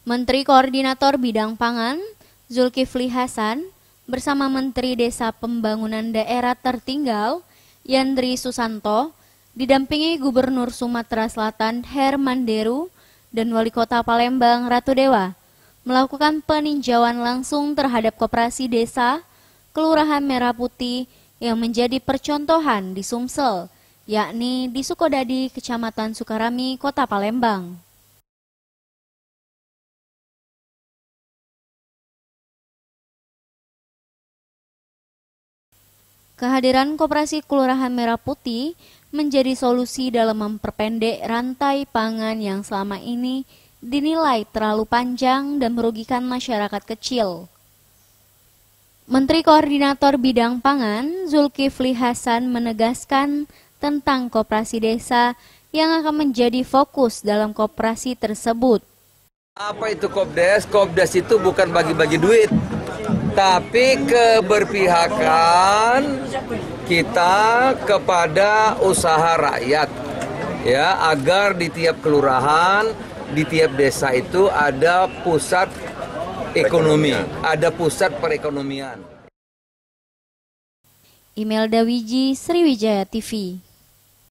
Menteri Koordinator Bidang Pangan, Zulkifli Hasan, bersama Menteri Desa Pembangunan Daerah Tertinggal, Yandri Susanto, didampingi Gubernur Sumatera Selatan Herman Deru dan Wali Kota Palembang Ratu Dewa, melakukan peninjauan langsung terhadap koperasi desa Kelurahan Merah Putih yang menjadi percontohan di Sumsel, yakni di Sukodadi, Kecamatan Sukarami, Kota Palembang. Kehadiran Koperasi Kelurahan Merah Putih menjadi solusi dalam memperpendek rantai pangan yang selama ini dinilai terlalu panjang dan merugikan masyarakat kecil. Menteri Koordinator Bidang Pangan, Zulkifli Hasan, menegaskan tentang koperasi desa yang akan menjadi fokus dalam koperasi tersebut. Apa itu Kopdes? Kopdes itu bukan bagi-bagi duit, tapi keberpihakan kita kepada usaha rakyat, ya, agar di tiap kelurahan, di tiap desa itu ada pusat ekonomi, ada pusat perekonomian. Imelda Wiji, Sriwijaya TV.